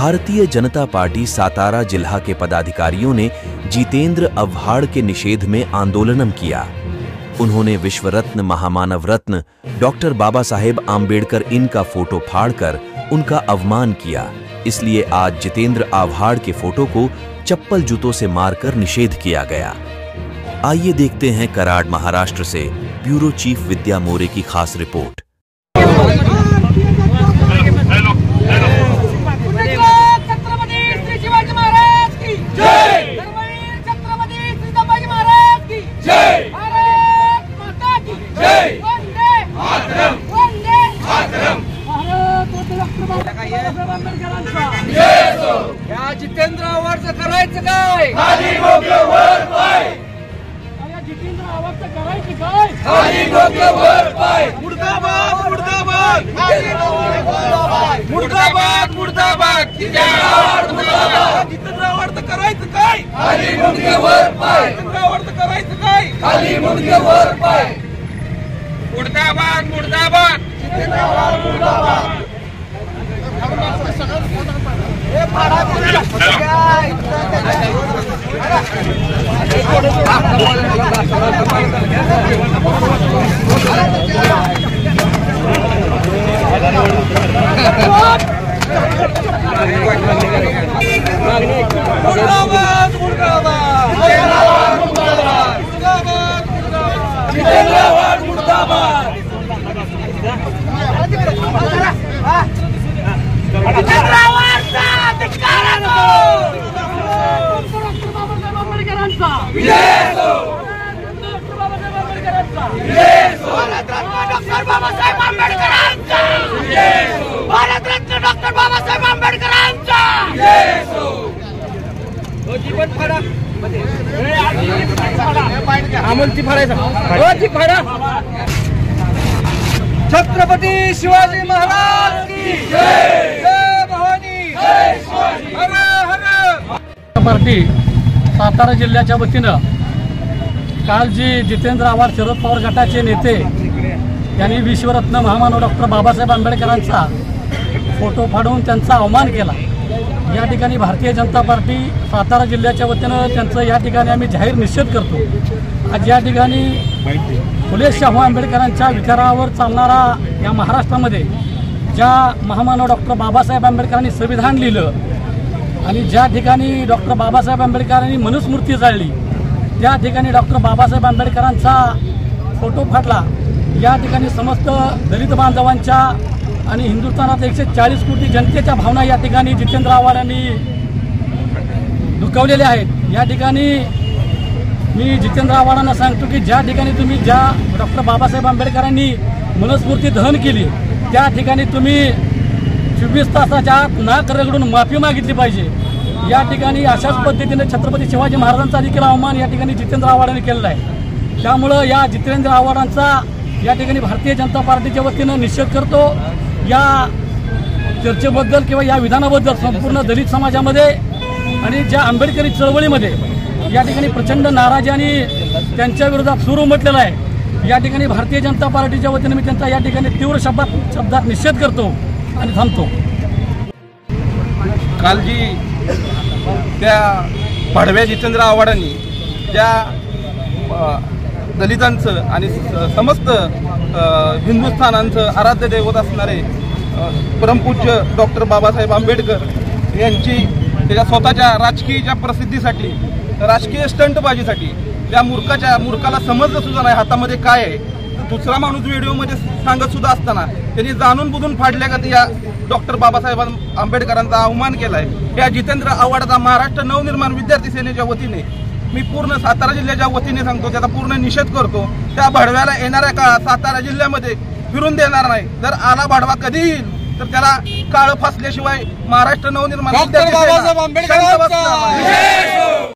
Bharatiya Janata party Satara जिला के पदाधिकारियों ने जितेंद्र आव्हाड के निषेध में आंदोलन किया। उन्होंने विश्व रत्न महामानव रत्न डॉक्टर बाबा साहेब आम्बेडकर इनका फोटो फाड़कर उनका अवमान किया। इसलिए आज जितेंद्र आव्हाड के फोटो को चप्पल जूतों से मारकर निषेध किया गया। आइए देखते हैं कराड़ महाराष्ट्र से ब्यूरो चीफ विद्या मोरे की खास रिपोर्ट। जितेंद्र आव्हाडचं करायचं काय? खाली डोकं वर पाय. जितेंद्र आव्हाडचं करायचं काय? खाली डोकं वर पाय. मुर्दाबाद मुर्दाबाद मुर्दाबाद मुर्दाबाद. जितेंद्र आव्हाड मुर्दाबाद. जितेंद्र आव्हाडचं करायचं काय? खाली डोकं वर पाय. जितेंद्र आव्हाडचं करायचं काय? खाली डोकं वर पाय. मुर्दाबाद मुर्दाबाद. जितेंद्र आव्हाड मुर्दाबाद. भारतरत्न डॉक्टर बाबासाहेब आंबेडकरांचा छत्रपती शिवाजी महाराज की जय. जय भवानी. हर हर. पार्टी सातारा जिल्ह्याच्या वतीनं काल जी जितेंद्र आव्हाड शरद पवार गटाचे नेते यांनी विश्वरत्न महामानव डॉक्टर बाबासाहेब आंबेडकरांचा फोटो फाडून त्यांचा अवमान केला, या ठिकाणी भारतीय जनता पार्टी सातारा जिल्ह्याच्या वतीनं त्यांचं या ठिकाणी आम्ही जाहीर निषेध करतो। आज या ठिकाणी फुले शाहू आंबेडकरांच्या विचारावर चालणारा या महाराष्ट्रामध्ये ज्या महामानव डॉक्टर बाबासाहेब आंबेडकरांनी संविधान लिहिलं आणि ज्या ठिकाणी डॉक्टर बाबासाहेब आंबेडकरांनी मनुस्मृती जाळली, त्या ठिकाणी डॉक्टर बाबासाहेब आंबेडकरांचा फोटो फाटला। या ठिकाणी समस्त दलित बांधवांच्या आणि हिंदुस्थानात 140 कोटी जनतेच्या भावना या ठिकाणी जितेंद्र आव्हाड यांनी दुखावलेल्या आहेत। या ठिकाणी मी जितेंद्र आव्हाडांना सांगतो की ज्या ठिकाणी तुम्ही ज्या डॉक्टर बाबासाहेब आंबेडकरांनी मनुस्मृती दहन केली, त्या ठिकाणी तुम्ही 24 तासाच्या आत नाक रगडून माफी मागितली पाहिजे। या ठिकाणी अशाच पद्धतीने छत्रपती शिवाजी महाराजांचा देखील अवमान या ठिकाणी जितेंद्र आव्हाडांनी केलेला आहे। त्यामुळे या जितेंद्र आव्हाडांचा या ठिकाणी भारतीय जनता पार्टीच्या वतीनं निषेध करतो। या चर्चेबद्दल किंवा या विधानाबद्दल संपूर्ण दलित समाजामध्ये आणि ज्या आंबेडकरी चळवळीमध्ये या ठिकाणी प्रचंड नाराजी आणि त्यांच्या विरोधात सूर उमटलेला आहे। या ठिकाणी भारतीय जनता पार्टीच्या वतीने मी त्यांचा या ठिकाणी तीव्र शब्दात निषेध करतो आणि थांबतो। काल जी त्या पाडव्या जितेंद्र आव्हाडांनी ज्या दलितांचं आणि समस्त हिंदुस्थानांचं आराध्य दैवत असणारे परमपूज्य डॉक्टर बाबासाहेब आंबेडकर यांची त्याच्या स्वतःच्या राजकीय ज्या प्रसिद्धीसाठी, राजकीय स्टंटबाजीसाठी त्या मूर्खाला समजलं सुद्धा नाही हातामध्ये काय आहे। दुसरा माणूस व्हिडिओमध्ये सांगत सुद्धा असताना त्यांनी जाणून बुजून फाडल्या का या डॉक्टर बाबासाहेब आंबेडकरांचा अवमान केलाय। या जितेंद्र आव्हाडाचा महाराष्ट्र नवनिर्माण विद्यार्थी सेनेच्या वतीने मी पूर्ण सातारा जिल्ह्याच्या वतीने सांगतो, त्याचा पूर्ण निषेध करतो। त्या भडव्याला येणाऱ्या काळात सातारा जिल्ह्यामध्ये फिरून देणार नाही। जर आला भाडवा कधी येईल तर त्याला काळ फासल्याशिवाय महाराष्ट्र नवनिर्माण विद्यार्थी सेना